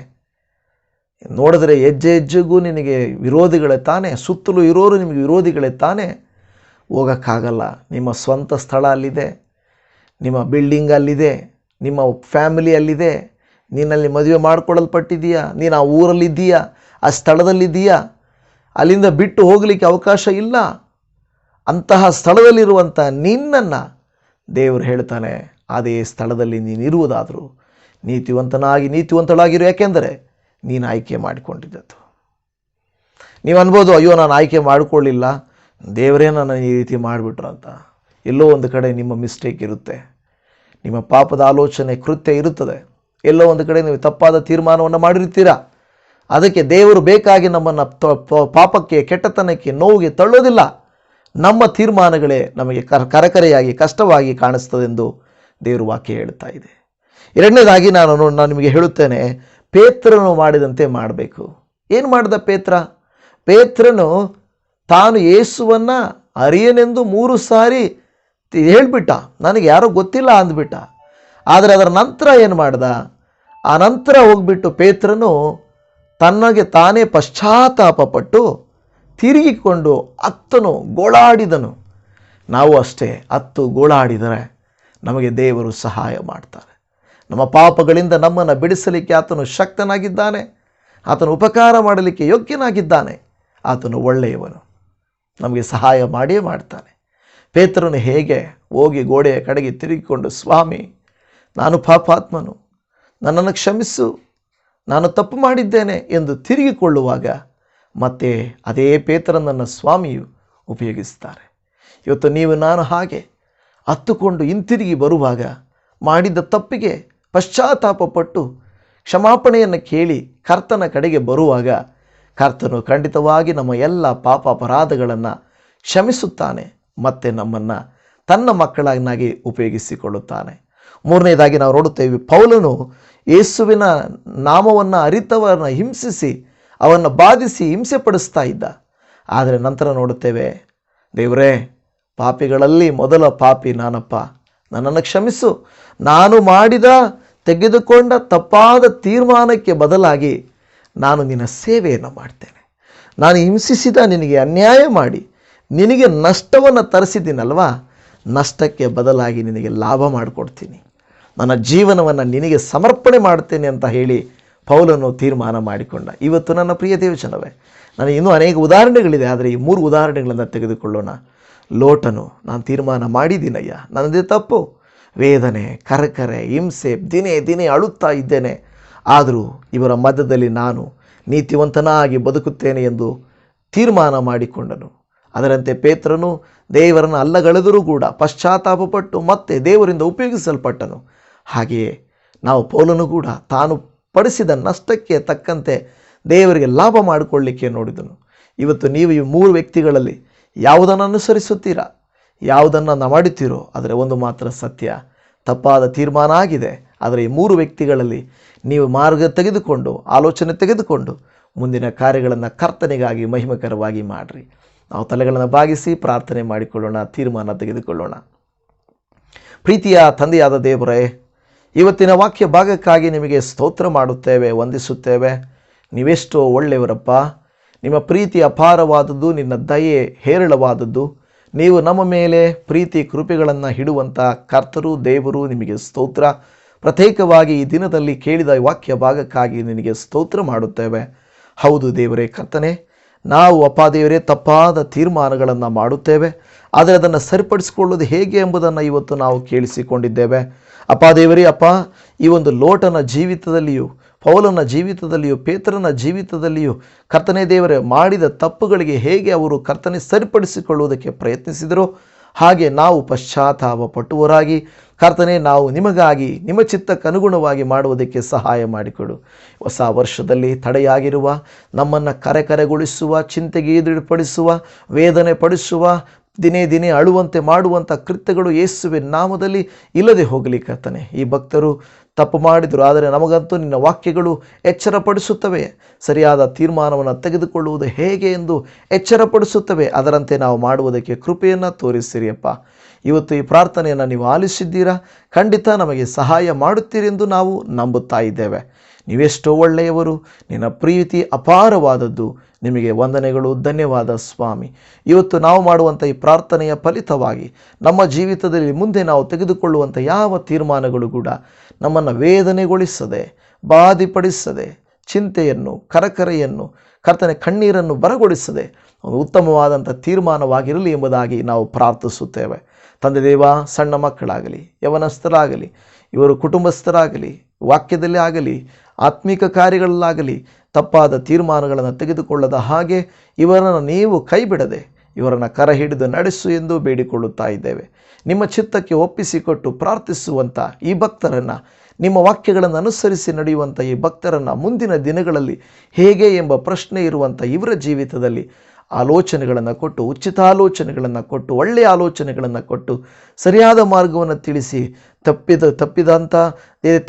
ನೋಡಿದ್ರೆ ಹೆಜ್ಜೆ ಹೆಜ್ಜೆಗೂ ನಿನಗೆ ವಿರೋಧಿಗಳೇ ತಾನೇ? ಸುತ್ತಲೂ ಇರೋರು ನಿಮಗೆ ವಿರೋಧಿಗಳೇ ತಾನೇ? ಹೋಗೋಕ್ಕಾಗಲ್ಲ. ನಿಮ್ಮ ಸ್ವಂತ ಸ್ಥಳ ಅಲ್ಲಿದೆ, ನಿಮ್ಮ ಬಿಲ್ಡಿಂಗ್ ಅಲ್ಲಿದೆ, ನಿಮ್ಮ ಫ್ಯಾಮಿಲಿ ಅಲ್ಲಿದೆ, ನೀನಲ್ಲಿ ಮದುವೆ ಮಾಡಿಕೊಳ್ಳಲ್ಪಟ್ಟಿದ್ದೀಯಾ, ನೀನು ಆ ಊರಲ್ಲಿದ್ದೀಯಾ, ಆ ಸ್ಥಳದಲ್ಲಿದ್ದೀಯಾ. ಅಲ್ಲಿಂದ ಬಿಟ್ಟು ಹೋಗಲಿಕ್ಕೆ ಅವಕಾಶ ಇಲ್ಲ. ಅಂತಹ ಸ್ಥಳದಲ್ಲಿರುವಂಥ ನಿನ್ನನ್ನು ದೇವರು ಹೇಳ್ತಾನೆ, ಅದೇ ಸ್ಥಳದಲ್ಲಿ ನೀನಿರುವುದಾದರೂ ನೀತಿವಂತಳಾಗಿರು. ಯಾಕೆಂದರೆ ನೀನು ಆಯ್ಕೆ ಮಾಡಿಕೊಂಡಿದ್ದದ್ದು. ನೀವು ಅನ್ಬೋದು, ಅಯ್ಯೋ ನಾನು ಆಯ್ಕೆ ಮಾಡಿಕೊಳ್ಳಿಲ್ಲ, ದೇವರೇ ನನ್ನ ಈ ರೀತಿ ಮಾಡಿಬಿಟ್ರು ಅಂತ. ಎಲ್ಲೋ ಒಂದು ಕಡೆ ನಿಮ್ಮ ಮಿಸ್ಟೇಕ್ ಇರುತ್ತೆ, ನಿಮ್ಮ ಪಾಪದ ಆಲೋಚನೆ ಕೃತ್ಯ ಇರುತ್ತದೆ. ಎಲ್ಲೋ ಒಂದು ಕಡೆ ನೀವು ತಪ್ಪಾದ ತೀರ್ಮಾನವನ್ನು ಮಾಡಿರ್ತೀರಾ. ಅದಕ್ಕೆ ದೇವರು ಬೇಕಾಗಿ ನಮ್ಮನ್ನು ಪಾಪಕ್ಕೆ, ಕೆಟ್ಟತನಕ್ಕೆ, ನೋವಿಗೆ ತಳ್ಳೋದಿಲ್ಲ. ನಮ್ಮ ತೀರ್ಮಾನಗಳೇ ನಮಗೆ ಕರಕರೆಯಾಗಿ ಕಷ್ಟವಾಗಿ ಕಾಣಿಸ್ತದೆಂದು ದೇವರು ವಾಕ್ಯ ಹೇಳ್ತಾ ಇದೆ. ಎರಡನೇದಾಗಿ ನಾನು ನಿಮಗೆ ಹೇಳುತ್ತೇನೆ, ಪೇತ್ರನು ಮಾಡಿದಂತೆ ಮಾಡಬೇಕು. ಏನು ಮಾಡಿದ ಪೇತ್ರನು ತಾನು ಯೇಸುವನ್ನು ಅರಿಯನೆಂದು 3 ಸಾರಿ ಹೇಳ್ಬಿಟ್ಟ, ನನಗೆ ಯಾರೋ ಗೊತ್ತಿಲ್ಲ ಅಂದ್ಬಿಟ್ಟ. ಆದರೆ ಅದರ ನಂತರ ಏನು ಮಾಡ್ದ? ಆ ನಂತರ ಹೋಗ್ಬಿಟ್ಟು ಪೇತ್ರನು ತನಗೆ ತಾನೇ ಪಶ್ಚಾತ್ತಾಪಪಟ್ಟು ತಿರುಗಿಕೊಂಡು ಅತ್ತನು, ಗೋಳಾಡಿದನು. ನಾವು ಅಷ್ಟೇ, ಅತ್ತು ಗೋಳಾಡಿದರೆ ನಮಗೆ ದೇವರು ಸಹಾಯ ಮಾಡ್ತಾರೆ. ನಮ್ಮ ಪಾಪಗಳಿಂದ ನಮ್ಮನ್ನು ಬಿಡಿಸಲಿಕ್ಕೆ ಆತನು ಶಕ್ತನಾಗಿದ್ದಾನೆ. ಆತನು ಉಪಕಾರ ಮಾಡಲಿಕ್ಕೆ ಯೋಗ್ಯನಾಗಿದ್ದಾನೆ. ಆತನು ಒಳ್ಳೆಯವನು, ನಮಗೆ ಸಹಾಯ ಮಾಡಿಯೇ ಮಾಡ್ತಾನೆ. ಪೇತ್ರನು ಹೇಗೆ ಹೋಗಿ ಗೋಡೆಯ ಕಡೆಗೆ ತಿರುಗಿಕೊಂಡು, ಸ್ವಾಮಿ ನಾನು ಪಾಪಾತ್ಮನು, ನನ್ನನ್ನು ಕ್ಷಮಿಸು, ನಾನು ತಪ್ಪು ಮಾಡಿದ್ದೇನೆ ಎಂದು ತಿರುಗಿಕೊಳ್ಳುವಾಗ ಮತ್ತೆ ಅದೇ ಪೇತ್ರನನ್ನು ಸ್ವಾಮಿಯು ಉಪಯೋಗಿಸ್ತಾರೆ. ಇವತ್ತು ನೀವು ನಾನು ಹಾಗೆ ಹತ್ತುಕೊಂಡು ಹಿಂತಿರುಗಿ ಬರುವಾಗ, ಮಾಡಿದ ತಪ್ಪಿಗೆ ಪಶ್ಚಾತ್ತಾಪಪಟ್ಟು ಕ್ಷಮಾಪಣೆಯನ್ನು ಕೇಳಿ ಕರ್ತನ ಕಡೆಗೆ ಬರುವಾಗ, ಕರ್ತನು ಖಂಡಿತವಾಗಿ ನಮ್ಮ ಎಲ್ಲ ಪಾಪ ಅಪರಾಧಗಳನ್ನು ಕ್ಷಮಿಸುತ್ತಾನೆ ಮತ್ತು ನಮ್ಮನ್ನು ತನ್ನ ಮಕ್ಕಳನ್ನಾಗಿ ಉಪಯೋಗಿಸಿಕೊಳ್ಳುತ್ತಾನೆ. ಮೂರನೇದಾಗಿ ನಾವು ನೋಡುತ್ತೇವೆ, ಪೌಲನು ಯೇಸುವಿನ ನಾಮವನ್ನು ಅರಿತವರನ್ನು ಹಿಂಸಿಸಿ, ಅವನ್ನು ಬಾಧಿಸಿ ಹಿಂಸೆ ಪಡಿಸ್ತಾ ಇದ್ದ. ಆದರೆ ನಂತರ ನೋಡುತ್ತೇವೆ, ದೇವರೇ ಪಾಪಿಗಳಲ್ಲಿ ಮೊದಲ ಪಾಪಿ ನಾನಪ್ಪ, ನನ್ನನ್ನು ಕ್ಷಮಿಸು, ನಾನು ತೆಗೆದುಕೊಂಡ ತಪ್ಪಾದ ತೀರ್ಮಾನಕ್ಕೆ ಬದಲಾಗಿ ನಾನು ನಿನ್ನ ಸೇವೆಯನ್ನು ಮಾಡ್ತೇನೆ. ನಾನು ಹಿಂಸಿಸಿದ ನಿನಗೆ ಅನ್ಯಾಯ ಮಾಡಿ ನಿನಗೆ ನಷ್ಟವನ್ನು ತರಿಸಿದ್ದೀನಲ್ವಾ, ನಷ್ಟಕ್ಕೆ ಬದಲಾಗಿ ನಿನಗೆ ಲಾಭ ಮಾಡಿಕೊಡ್ತೀನಿ, ನನ್ನ ಜೀವನವನ್ನು ನಿನಗೆ ಸಮರ್ಪಣೆ ಮಾಡ್ತೇನೆ ಅಂತ ಹೇಳಿ ಪೌಲನು ತೀರ್ಮಾನ ಮಾಡಿಕೊಂಡ. ಇವತ್ತು ನನ್ನ ಪ್ರಿಯ ದೇವಜನವೇ, ನನಗೆ ಇನ್ನೂ ಅನೇಕ ಉದಾಹರಣೆಗಳಿದೆ, ಆದರೆ ಈ 3 ಉದಾಹರಣೆಗಳನ್ನು ತೆಗೆದುಕೊಳ್ಳೋಣ. ಲೋಟನು, ನಾನು ತೀರ್ಮಾನ ಮಾಡಿದ್ದೀನಯ್ಯ, ನನ್ನದೇ ತಪ್ಪು, ವೇದನೆ, ಕರಕರೆ, ಹಿಂಸೆ, ದಿನೇ ದಿನೇ ಅಳುತ್ತಾ ಇದ್ದೇನೆ, ಆದರೂ ಇವರ ಮಧ್ಯದಲ್ಲಿ ನಾನು ನೀತಿವಂತನಾಗಿ ಬದುಕುತ್ತೇನೆ ಎಂದು ತೀರ್ಮಾನ ಮಾಡಿಕೊಂಡನು. ಅದರಂತೆ ಪೇತ್ರನು ದೇವರನ್ನು ಅಲ್ಲಗಳೆದರೂ ಕೂಡ ಪಶ್ಚಾತ್ತಾಪಪಟ್ಟು ಮತ್ತೆ ದೇವರಿಂದ ಉಪಯೋಗಿಸಲ್ಪಟ್ಟನು. ಹಾಗೆಯೇ ನಾವು ಪೌಲನು ಕೂಡ ತಾನು ಪಡಿಸಿದ ನಷ್ಟಕ್ಕೆ ತಕ್ಕಂತೆ ದೇವರಿಗೆ ಲಾಭ ಮಾಡಿಕೊಳ್ಳಲಿಕ್ಕೆ ನೋಡಿದನು. ಇವತ್ತು ನೀವು ಈ 3 ವ್ಯಕ್ತಿಗಳಲ್ಲಿ ಯಾವುದನ್ನು ಅನುಸರಿಸುತ್ತೀರಾ, ಯಾವುದನ್ನು ಮಾಡುತ್ತೀರೋ, ಆದರೆ ಒಂದು ಮಾತ್ರ ಸತ್ಯ, ತಪ್ಪಾದ ತೀರ್ಮಾನ ಆಗಿದೆ. ಆದರೆ ಈ 3 ವ್ಯಕ್ತಿಗಳಲ್ಲಿ ನೀವು ಮಾರ್ಗ ತೆಗೆದುಕೊಂಡು, ಆಲೋಚನೆ ತೆಗೆದುಕೊಂಡು ಮುಂದಿನ ಕಾರ್ಯಗಳನ್ನು ಕರ್ತನೆಗಾಗಿ ಮಹಿಮಕರವಾಗಿ ಮಾಡಿರಿ. ನಾವು ತಲೆಗಳನ್ನು ಬಾಗಿಸಿ ಪ್ರಾರ್ಥನೆ ಮಾಡಿಕೊಳ್ಳೋಣ, ತೀರ್ಮಾನ ತೆಗೆದುಕೊಳ್ಳೋಣ. ಪ್ರೀತಿಯ ತಂದೆಯಾದ ದೇವರೇ, ಇವತ್ತಿನ ವಾಕ್ಯ ಭಾಗಕ್ಕಾಗಿ ನಿಮಗೆ ಸ್ತೋತ್ರ ಮಾಡುತ್ತೇವೆ, ವಂದಿಸುತ್ತೇವೆ. ನೀವೆಷ್ಟೋ ಒಳ್ಳೆಯವರಪ್ಪ. ನಿಮ್ಮ ಪ್ರೀತಿ ಅಪಾರವಾದದ್ದು, ನಿನ್ನ ದಯೆ ಹೇರಳವಾದದ್ದು. ನೀವು ನಮ್ಮ ಮೇಲೆ ಪ್ರೀತಿ ಕೃಪೆಗಳನ್ನು ಇಡುವಂಥ ಕರ್ತರು, ದೇವರು, ನಿಮಗೆ ಸ್ತೋತ್ರ. ಪ್ರತ್ಯೇಕವಾಗಿ ಈ ದಿನದಲ್ಲಿ ಕೇಳಿದ ವಾಕ್ಯ ಭಾಗಕ್ಕಾಗಿ ನಿನಗೆ ಸ್ತೋತ್ರ ಮಾಡುತ್ತೇವೆ. ಹೌದು ದೇವರೇ, ಕರ್ತನೆ, ನಾವು ಅಪ್ಪ ದೇವರೇ ತಪ್ಪಾದ ತೀರ್ಮಾನಗಳನ್ನು ಮಾಡುತ್ತೇವೆ, ಆದರೆ ಅದನ್ನು ಸರಿಪಡಿಸಿಕೊಳ್ಳೋದು ಹೇಗೆ ಎಂಬುದನ್ನು ಇವತ್ತು ನಾವು ಕೇಳಿಸಿಕೊಂಡಿದ್ದೇವೆ. ಅಪ್ಪ ದೇವರೇ, ಅಪ್ಪ, ಈ ಒಂದು ಲೋಟನ ಜೀವಿತದಲ್ಲಿಯೂ, ಪೌಲನ ಜೀವಿತದಲ್ಲಿಯೂ, ಪೇತ್ರನ ಜೀವಿತದಲ್ಲಿಯೂ ಕರ್ತನೆ ದೇವರೇ ಮಾಡಿದ ತಪ್ಪುಗಳಿಗೆ ಹೇಗೆ ಅವರು ಕರ್ತನೆ ಸರಿಪಡಿಸಿಕೊಳ್ಳುವುದಕ್ಕೆ ಪ್ರಯತ್ನಿಸಿದರೋ, ಹಾಗೆ ನಾವು ಪಶ್ಚಾತ್ತಾಪ ಪಟ್ಟುವರಾಗಿ ಕರ್ತನೆ ನಾವು ನಿಮಗಾಗಿ ನಿಮ್ಮ ಚಿತ್ತಕ್ಕನುಗುಣವಾಗಿ ಮಾಡುವುದಕ್ಕೆ ಸಹಾಯ ಮಾಡಿಕೊಡು. ಹೊಸ ವರ್ಷದಲ್ಲಿ ತಡೆಯಾಗಿರುವ ನಮ್ಮನ್ನು ಕರೆಗೊಳಿಸುವ, ಚಿಂತೆಗೆ ಈಡುಪಡಿಸುವ, ವೇದನೆ ಪಡಿಸುವ, ದಿನೇ ದಿನೇ ಅಳುವಂತೆ ಮಾಡುವಂಥ ಕೃತ್ಯಗಳು ಯೇಸುವಿನ ನಾಮದಲ್ಲಿ ಇಲ್ಲದೆ ಹೋಗಲಿ ಕರ್ತನೆ. ಈ ಭಕ್ತರು ತಪ್ಪು ಮಾಡಿದರು, ಆದರೆ ನಮಗಂತೂ ನಿನ್ನ ವಾಕ್ಯಗಳು ಎಚ್ಚರಪಡಿಸುತ್ತವೆ. ಸರಿಯಾದ ತೀರ್ಮಾನವನ್ನು ತೆಗೆದುಕೊಳ್ಳುವುದು ಹೇಗೆ ಎಂದು ಎಚ್ಚರಪಡಿಸುತ್ತವೆ. ಅದರಂತೆ ನಾವು ಮಾಡುವುದಕ್ಕೆ ಕೃಪೆಯನ್ನು ತೋರಿಸಿರಿಯಪ್ಪ. ಇವತ್ತು ಈ ಪ್ರಾರ್ಥನೆಯನ್ನು ನೀವು ಆಲಿಸಿದ್ದೀರಾ. ಖಂಡಿತ ನಮಗೆ ಸಹಾಯ ಮಾಡುತ್ತೀರೆಂದು ನಾವು ನಂಬುತ್ತಾ ಇದ್ದೇವೆ. ನೀವೆಷ್ಟೋ ಒಳ್ಳೆಯವರು, ನಿನ್ನ ಪ್ರೀತಿ ಅಪಾರವಾದದ್ದು. ನಿಮಗೆ ವಂದನೆಗಳು, ಧನ್ಯವಾದ ಸ್ವಾಮಿ. ಇವತ್ತು ನಾವು ಮಾಡುವಂಥ ಈ ಪ್ರಾರ್ಥನೆಯ ಫಲಿತವಾಗಿ ನಮ್ಮ ಜೀವಿತದಲ್ಲಿ ಮುಂದೆ ನಾವು ತೆಗೆದುಕೊಳ್ಳುವಂಥ ಯಾವ ತೀರ್ಮಾನಗಳು ಕೂಡ ನಮ್ಮನ್ನು ವೇದನೆಗೊಳಿಸದೆ, ಬಾಧಿಪಡಿಸದೆ, ಚಿಂತೆಯನ್ನು, ಕರಕರೆಯನ್ನು, ಕರ್ತನೆ ಕಣ್ಣೀರನ್ನು ಬರಗೊಳಿಸದೆ ಒಂದು ಉತ್ತಮವಾದಂಥ ತೀರ್ಮಾನವಾಗಿರಲಿ ಎಂಬುದಾಗಿ ನಾವು ಪ್ರಾರ್ಥಿಸುತ್ತೇವೆ. ತಂದೆ ದೇವ, ಸಣ್ಣ ಮಕ್ಕಳಾಗಲಿ, ಯವನಸ್ಥರಾಗಲಿ, ಇವರು ಕುಟುಂಬಸ್ಥರಾಗಲಿ, ವಾಕ್ಯದಲ್ಲಿ ಆಗಲಿ, ಆತ್ಮಿಕ ಕಾರ್ಯಗಳಲ್ಲಾಗಲಿ ತಪ್ಪಾದ ತೀರ್ಮಾನಗಳನ್ನು ತೆಗೆದುಕೊಳ್ಳದ ಹಾಗೆ ಇವರನ್ನು ನೀವು ಕೈ ಬಿಡದೆ ಇವರನ್ನು ಕರ ಹಿಡಿದು ನಡೆಸು ಎಂದು ಬೇಡಿಕೊಳ್ಳುತ್ತಾ ಇದ್ದೇವೆ. ನಿಮ್ಮ ಚಿತ್ತಕ್ಕೆ ಒಪ್ಪಿಸಿಕೊಟ್ಟು ಪ್ರಾರ್ಥಿಸುವಂಥ ಈ ಭಕ್ತರನ್ನು, ನಿಮ್ಮ ವಾಕ್ಯಗಳನ್ನು ಅನುಸರಿಸಿ ನಡೆಯುವಂಥ ಈ ಭಕ್ತರನ್ನು ಮುಂದಿನ ದಿನಗಳಲ್ಲಿ ಹೇಗೆ ಎಂಬ ಪ್ರಶ್ನೆ ಇರುವಂಥ ಇವರ ಜೀವಿತದಲ್ಲಿ ಆಲೋಚನೆಗಳನ್ನು ಕೊಟ್ಟು, ಉಚಿತ ಆಲೋಚನೆಗಳನ್ನು ಕೊಟ್ಟು, ಒಳ್ಳೆಯ ಆಲೋಚನೆಗಳನ್ನು ಕೊಟ್ಟು, ಸರಿಯಾದ ಮಾರ್ಗವನ್ನು ತಿಳಿಸಿ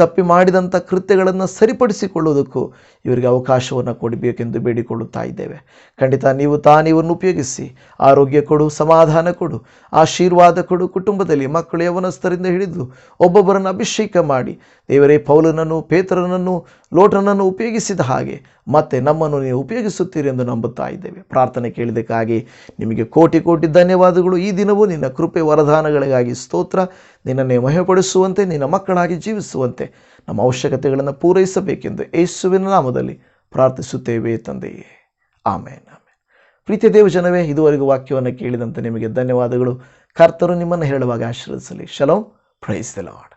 ತಪ್ಪಿ ಮಾಡಿದಂಥ ಕೃತ್ಯಗಳನ್ನು ಸರಿಪಡಿಸಿಕೊಳ್ಳುವುದಕ್ಕೂ ಇವರಿಗೆ ಅವಕಾಶವನ್ನು ಕೊಡಬೇಕೆಂದು ಬೇಡಿಕೊಳ್ಳುತ್ತಾ ಇದ್ದೇವೆ. ಖಂಡಿತ ನೀವು ಇವರನ್ನು ಉಪಯೋಗಿಸಿ ಆರೋಗ್ಯ ಕೊಡು, ಸಮಾಧಾನ ಕೊಡು, ಆಶೀರ್ವಾದ ಕೊಡು. ಕುಟುಂಬದಲ್ಲಿ ಮಕ್ಕಳು ಯವನಸ್ಥರಿಂದ ಹಿಡಿದು ಒಬ್ಬೊಬ್ಬರನ್ನು ಅಭಿಷೇಕ ಮಾಡಿ ದೇವರೇ, ಪೌಲನನ್ನು, ಪೇತ್ರನನ್ನು, ಲೋಟನನ್ನು ಉಪಯೋಗಿಸಿದ ಹಾಗೆ ಮತ್ತೆ ನಮ್ಮನ್ನು ನೀವು ಉಪಯೋಗಿಸುತ್ತೀರಿ ಎಂದು ನಂಬುತ್ತಾ ಇದ್ದೇವೆ. ಪ್ರಾರ್ಥನೆ ಕೇಳಿದಕ್ಕಾಗಿ ನಿಮಗೆ ಕೋಟಿ ಕೋಟಿ ಧನ್ಯವಾದಗಳು. ಈ ದಿನವೂ ನಿನ್ನ ಕೃಪೆ ವರದಾನಗಳಿಗಾಗಿ ಸ್ತೋತ್ರ. ನಿನ್ನನ್ನೇ ಮಹಿಮೆಪಡಿಸುವಂತೆ, ನಿನ್ನ ಮಕ್ಕಳಾಗಿ ಜೀವಿಸುವಂತೆ ನಮ್ಮ ಅವಶ್ಯಕತೆಗಳನ್ನು ಪೂರೈಸಬೇಕೆಂದು ಯೇಸುವಿನ ನಾಮದಲ್ಲಿ ಪ್ರಾರ್ಥಿಸುತ್ತೇವೆ ತಂದೆಯೇ, ಆಮೇನ್. ಪ್ರೀತಿಯ ದೇವಜನವೇ, ಇದುವರೆಗೂ ವಾಕ್ಯವನ್ನು ಕೇಳಿದಂತೆ ನಿಮಗೆ ಧನ್ಯವಾದಗಳು. ಕರ್ತರು ನಿಮ್ಮನ್ನು ಹೇಳುವಾಗ ಆಶೀರ್ವದಿಸಲಿ. ಶಲೋಮ್. Praise the lord.